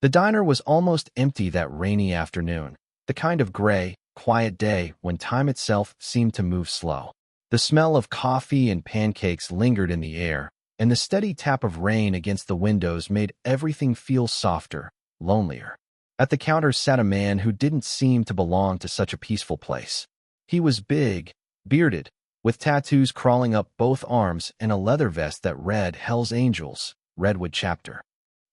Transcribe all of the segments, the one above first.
The diner was almost empty that rainy afternoon, the kind of gray, quiet day when time itself seemed to move slow. The smell of coffee and pancakes lingered in the air, and the steady tap of rain against the windows made everything feel softer, lonelier. At the counter sat a man who didn't seem to belong to such a peaceful place. He was big, bearded, with tattoos crawling up both arms and a leather vest that read Hell's Angels, Redwood Chapter.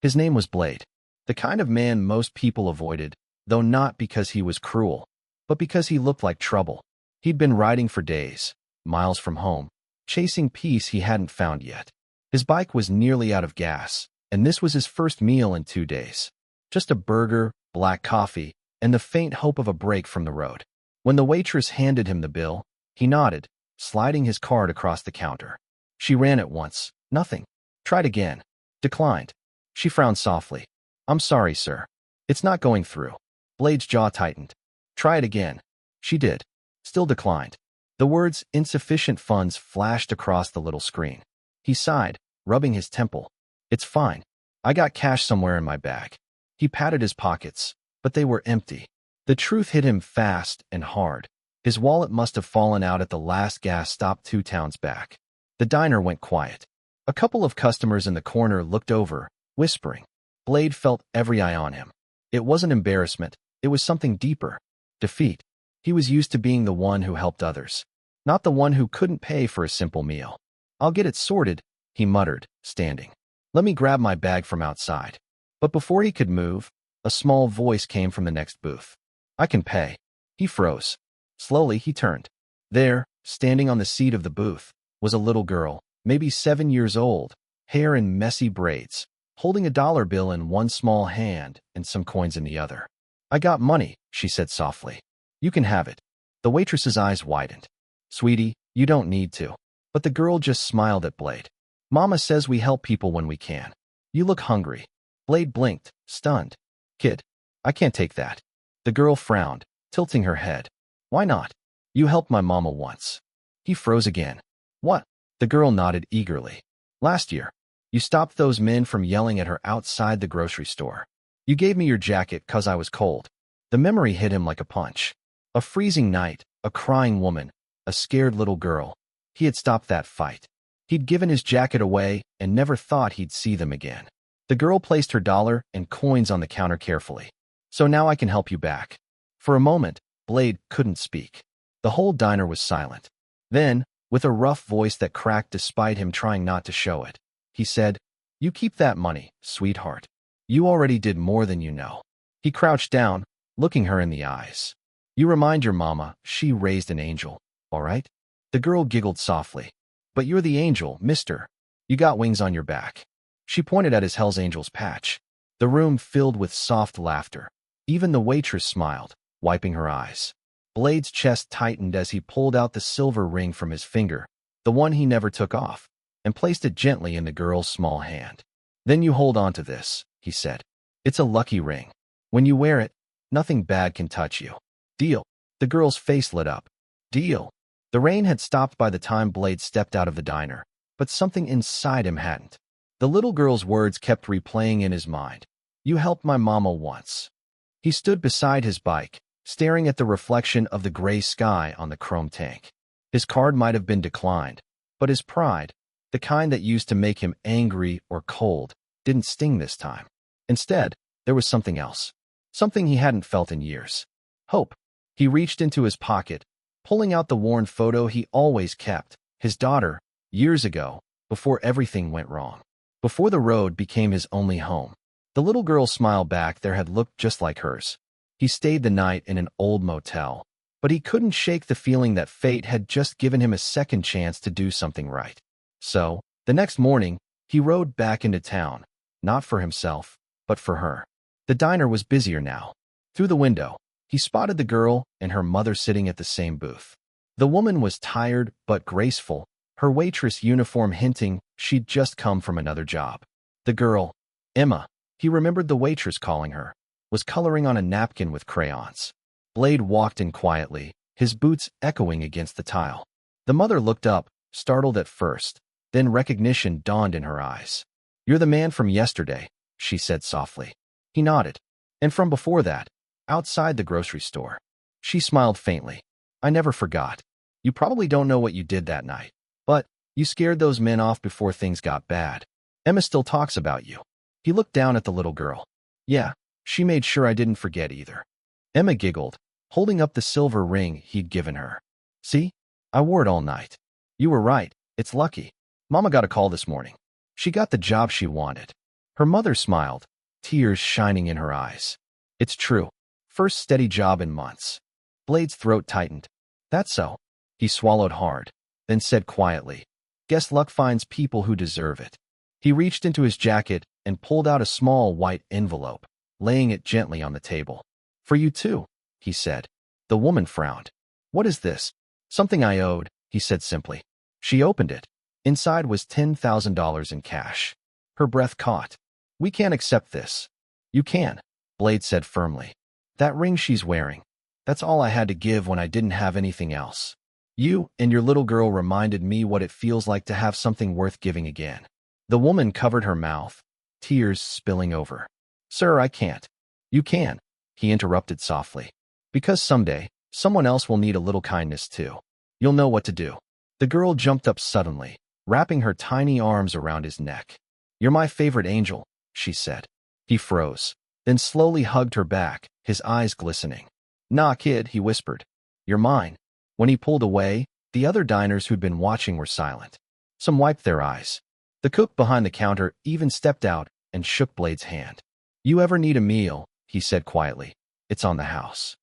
His name was Blade, the kind of man most people avoided, though not because he was cruel, but because he looked like trouble. He'd been riding for days, miles from home, chasing peace he hadn't found yet. His bike was nearly out of gas, and this was his first meal in 2 days. Just a burger, black coffee, and the faint hope of a break from the road. When the waitress handed him the bill, he nodded, sliding his card across the counter. She ran it once. Nothing. Tried again. Declined. She frowned softly. "I'm sorry, sir. It's not going through." Blade's jaw tightened. "Try it again." She did. Still declined. The words insufficient funds flashed across the little screen. He sighed, rubbing his temple. "It's fine. I got cash somewhere in my bag." He patted his pockets, but they were empty. The truth hit him fast and hard. His wallet must have fallen out at the last gas stop 2 towns back. The diner went quiet. A couple of customers in the corner looked over, whispering. Blade felt every eye on him. It wasn't embarrassment. It was something deeper. Defeat. He was used to being the one who helped others, not the one who couldn't pay for a simple meal. "I'll get it sorted," he muttered, standing. "Let me grab my bag from outside." But before he could move, a small voice came from the next booth. "I can pay." He froze. Slowly, he turned. There, standing on the seat of the booth, was a little girl, maybe 7 years old, hair in messy braids, holding a dollar bill in one small hand and some coins in the other. "I got money," she said softly. "You can have it." The waitress's eyes widened. "Sweetie, you don't need to." But the girl just smiled at Blade. "Mama says we help people when we can. You look hungry." Blade blinked, stunned. "Kid, I can't take that." The girl frowned, tilting her head. "Why not? You helped my mama once." He froze again. "What?" The girl nodded eagerly. "Last year, you stopped those men from yelling at her outside the grocery store. You gave me your jacket 'cause I was cold." The memory hit him like a punch. A freezing night, a crying woman, a scared little girl. He had stopped that fight. He'd given his jacket away and never thought he'd see them again. The girl placed her dollar and coins on the counter carefully. "So now I can help you back." For a moment, Blade couldn't speak. The whole diner was silent. Then, with a rough voice that cracked despite him trying not to show it, he said, "You keep that money, sweetheart. You already did more than you know." He crouched down, looking her in the eyes. "You remind your mama she raised an angel, all right?" The girl giggled softly. "But you're the angel, mister. You got wings on your back." She pointed at his Hell's Angels patch. The room filled with soft laughter. Even the waitress smiled, wiping her eyes. Blade's chest tightened as he pulled out the silver ring from his finger, the one he never took off, and placed it gently in the girl's small hand. "Then you hold on to this," he said. "It's a lucky ring. When you wear it, nothing bad can touch you." "Deal." The girl's face lit up. "Deal." The rain had stopped by the time Blade stepped out of the diner, but something inside him hadn't. The little girl's words kept replaying in his mind. "You helped my mama once." He stood beside his bike, staring at the reflection of the gray sky on the chrome tank. His card might have been declined, but his pride, the kind that used to make him angry or cold, didn't sting this time. Instead, there was something else. Something he hadn't felt in years. Hope. He reached into his pocket, pulling out the worn photo he always kept, his daughter, years ago, before everything went wrong. Before the road became his only home. The little girl's smile back there had looked just like hers. He stayed the night in an old motel, but he couldn't shake the feeling that fate had just given him a second chance to do something right. So, the next morning, he rode back into town, not for himself, but for her. The diner was busier now. Through the window, he spotted the girl and her mother sitting at the same booth. The woman was tired but graceful, her waitress uniform hinting she'd just come from another job. The girl, Emma, he remembered the waitress calling her, was coloring on a napkin with crayons. Blade walked in quietly, his boots echoing against the tile. The mother looked up, startled at first, then recognition dawned in her eyes. "You're the man from yesterday," she said softly. He nodded. And from before that, outside the grocery store. She smiled faintly. I never forgot. You probably don't know what you did that night, but you scared those men off before things got bad. Emma still talks about you. He looked down at the little girl. Yeah, she made sure I didn't forget either. Emma giggled, holding up the silver ring he'd given her. See? I wore it all night. You were right. It's lucky. Mama got a call this morning. She got the job she wanted. Her mother smiled, tears shining in her eyes. It's true. First steady job in months. Blade's throat tightened. That's so. He swallowed hard, then said quietly, Guess luck finds people who deserve it. He reached into his jacket and pulled out a small white envelope, laying it gently on the table. For you too, he said. The woman frowned. What is this? Something I owed, he said simply. She opened it. Inside was $10,000 in cash. Her breath caught. We can't accept this. You can, Blade said firmly. That ring she's wearing. That's all I had to give when I didn't have anything else. You and your little girl reminded me what it feels like to have something worth giving again. The woman covered her mouth, tears spilling over. Sir, I can't. You can, he interrupted softly. Because someday, someone else will need a little kindness too. You'll know what to do. The girl jumped up suddenly, wrapping her tiny arms around his neck. You're my favorite angel, she said. He froze, then slowly hugged her back, his eyes glistening. Nah, kid, he whispered. You're mine. When he pulled away, the other diners who'd been watching were silent. Some wiped their eyes. The cook behind the counter even stepped out and shook Blade's hand. You ever need a meal, he said quietly. It's on the house.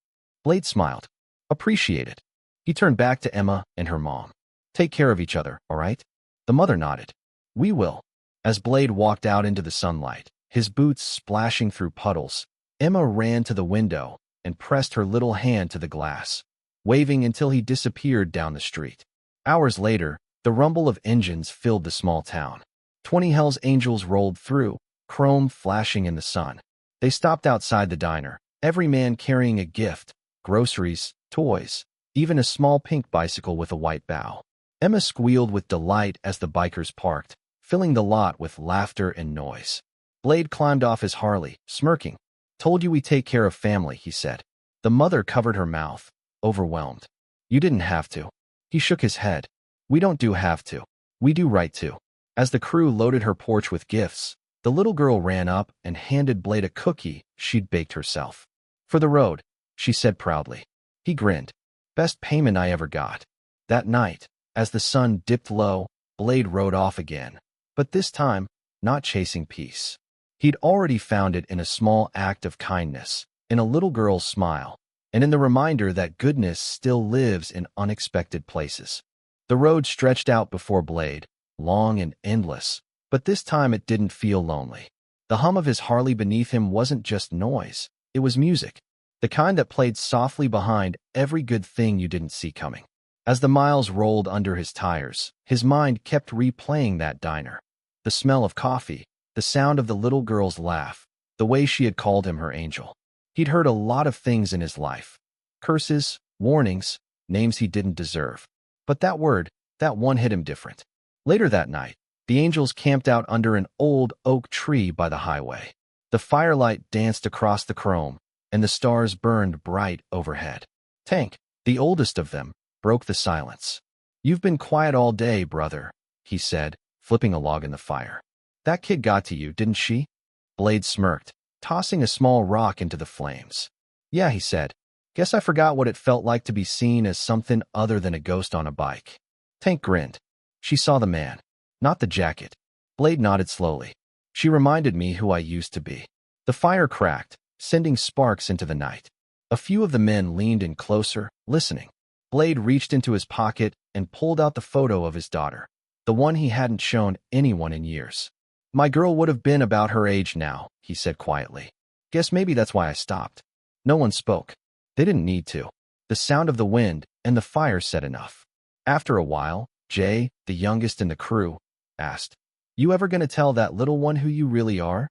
Blade smiled. Appreciate it. He turned back to Emma and her mom. Take care of each other, all right? The mother nodded. We will. As Blade walked out into the sunlight, his boots splashing through puddles, Emma ran to the window and pressed her little hand to the glass, waving until he disappeared down the street. Hours later, the rumble of engines filled the small town. 20 Hells Angels rolled through, chrome flashing in the sun. They stopped outside the diner, every man carrying a gift, groceries, toys, even a small pink bicycle with a white bow. Emma squealed with delight as the bikers parked, filling the lot with laughter and noise. Blade climbed off his Harley, smirking. Told you we take care of family, he said. The mother covered her mouth, overwhelmed. You didn't have to. He shook his head. We don't do have to. We do right to. As the crew loaded her porch with gifts, the little girl ran up and handed Blade a cookie she'd baked herself. For the road, she said proudly. He grinned. Best payment I ever got. That night, as the sun dipped low, Blade rode off again. But this time, not chasing peace. He'd already found it in a small act of kindness, in a little girl's smile, and in the reminder that goodness still lives in unexpected places. The road stretched out before Blade, long and endless, but this time it didn't feel lonely. The hum of his Harley beneath him wasn't just noise, it was music, the kind that played softly behind every good thing you didn't see coming. As the miles rolled under his tires, his mind kept replaying that diner. The smell of coffee, the sound of the little girl's laugh, the way she had called him her angel. He'd heard a lot of things in his life. Curses, warnings, names he didn't deserve. But that word, that one hit him different. Later that night, the angels camped out under an old oak tree by the highway. The firelight danced across the chrome, and the stars burned bright overhead. Tank, the oldest of them, broke the silence. You've been quiet all day, brother, he said, flipping a log in the fire. That kid got to you, didn't she? Blade smirked, tossing a small rock into the flames. Yeah, he said. Guess I forgot what it felt like to be seen as something other than a ghost on a bike. Tank grinned. She saw the man, not the jacket. Blade nodded slowly. She reminded me who I used to be. The fire cracked, sending sparks into the night. A few of the men leaned in closer, listening. Blade reached into his pocket and pulled out the photo of his daughter, the one he hadn't shown anyone in years. My girl would have been about her age now, he said quietly. Guess maybe that's why I stopped. No one spoke. They didn't need to. The sound of the wind and the fire said enough. After a while, Jay, the youngest in the crew, asked, You ever gonna tell that little one who you really are?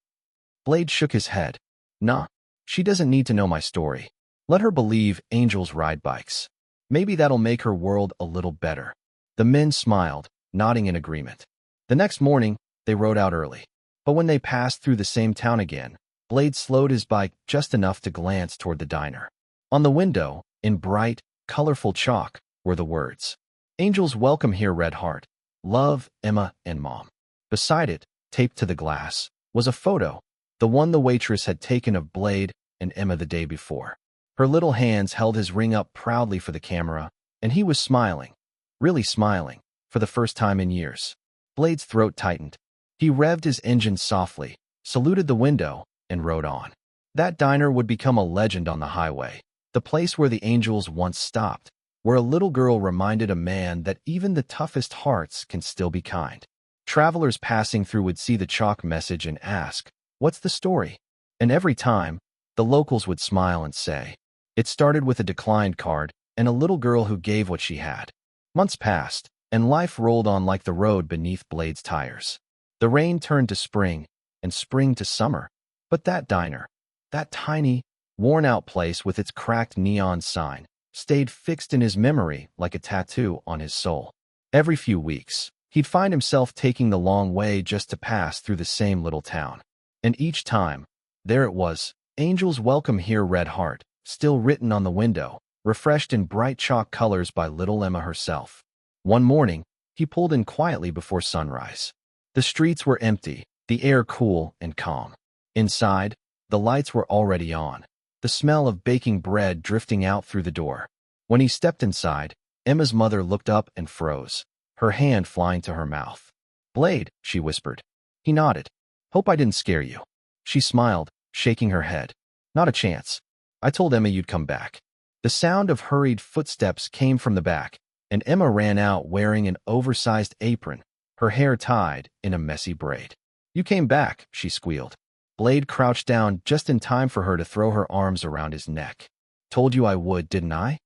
Blade shook his head. Nah, she doesn't need to know my story. Let her believe angels ride bikes. Maybe that'll make her world a little better. The men smiled, nodding in agreement. The next morning, they rode out early. But when they passed through the same town again, Blade slowed his bike just enough to glance toward the diner. On the window, in bright, colorful chalk, were the words, "Angels welcome here, Red Heart. Love, Emma and Mom." Beside it, taped to the glass, was a photo, the one the waitress had taken of Blade and Emma the day before. Her little hands held his ring up proudly for the camera, and he was smiling, really smiling, for the first time in years. Blade's throat tightened. He revved his engine softly, saluted the window, and rode on. That diner would become a legend on the highway, the place where the angels once stopped, where a little girl reminded a man that even the toughest hearts can still be kind. Travelers passing through would see the chalk message and ask, "What's the story?" And every time, the locals would smile and say, "It started with a declined card and a little girl who gave what she had." Months passed, and life rolled on like the road beneath Blade's tires. The rain turned to spring, and spring to summer. But that diner, that tiny, worn-out place with its cracked neon sign, stayed fixed in his memory like a tattoo on his soul. Every few weeks, he'd find himself taking the long way just to pass through the same little town. And each time, there it was, "Angels welcome here, Red Heart," still written on the window, refreshed in bright chalk colors by little Emma herself. One morning, he pulled in quietly before sunrise. The streets were empty, the air cool and calm. Inside, the lights were already on, the smell of baking bread drifting out through the door. When he stepped inside, Emma's mother looked up and froze, her hand flying to her mouth. "Blade," she whispered. He nodded. "Hope I didn't scare you." She smiled, shaking her head. "Not a chance. I told Emma you'd come back." The sound of hurried footsteps came from the back, and Emma ran out wearing an oversized apron, her hair tied in a messy braid. "You came back," she squealed. Blade crouched down just in time for her to throw her arms around his neck. "Told you I would, didn't I?"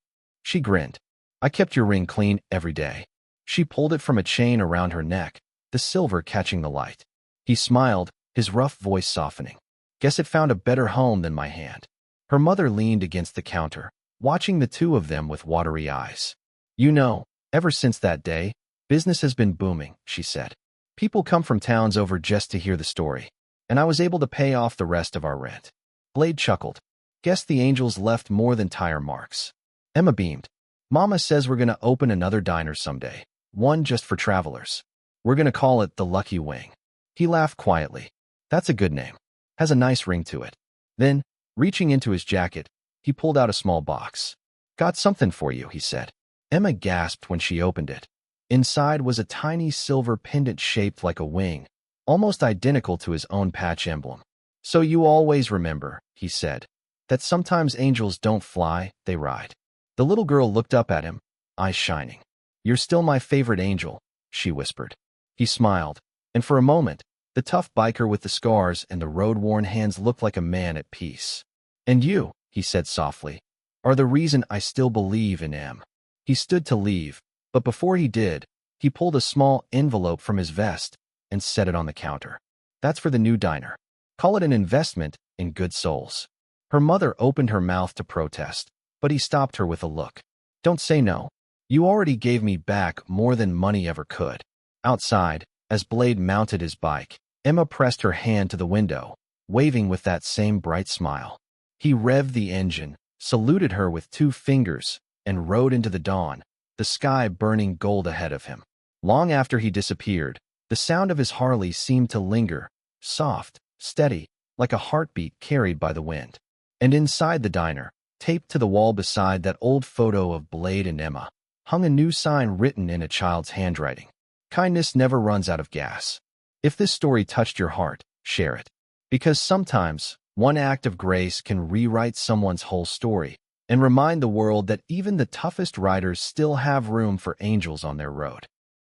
She grinned. "I kept your ring clean every day." She pulled it from a chain around her neck, the silver catching the light. He smiled, his rough voice softening. "Guess it found a better home than my hand." Her mother leaned against the counter, watching the two of them with watery eyes. "You know, ever since that day, business has been booming," she said. "People come from towns over just to hear the story, and I was able to pay off the rest of our rent." Blade chuckled. "Guess the angels left more than tire marks." Emma beamed. "Mama says we're going to open another diner someday, one just for travelers. We're going to call it the Lucky Wing." He laughed quietly. "That's a good name. Has a nice ring to it." Then, reaching into his jacket, he pulled out a small box. "Got something for you," he said. Emma gasped when she opened it. Inside was a tiny silver pendant shaped like a wing, almost identical to his own patch emblem. "So you always remember," he said, "that sometimes angels don't fly, they ride." The little girl looked up at him, eyes shining. "You're still my favorite angel," she whispered. He smiled, and for a moment, the tough biker with the scars and the road-worn hands looked like a man at peace. "And you," he said softly, "are the reason I still believe in Em." He stood to leave, but before he did, he pulled a small envelope from his vest and set it on the counter. "That's for the new diner. Call it an investment in good souls." Her mother opened her mouth to protest, but he stopped her with a look. "Don't say no. You already gave me back more than money ever could." Outside, as Blade mounted his bike, Emma pressed her hand to the window, waving with that same bright smile. He revved the engine, saluted her with 2 fingers, and rode into the dawn, the sky burning gold ahead of him. Long after he disappeared, the sound of his Harley seemed to linger, soft, steady, like a heartbeat carried by the wind. And inside the diner, taped to the wall beside that old photo of Blade and Emma, hung a new sign written in a child's handwriting. "Kindness never runs out of gas." If this story touched your heart, share it. Because sometimes, one act of grace can rewrite someone's whole story and remind the world that even the toughest riders still have room for angels on their road.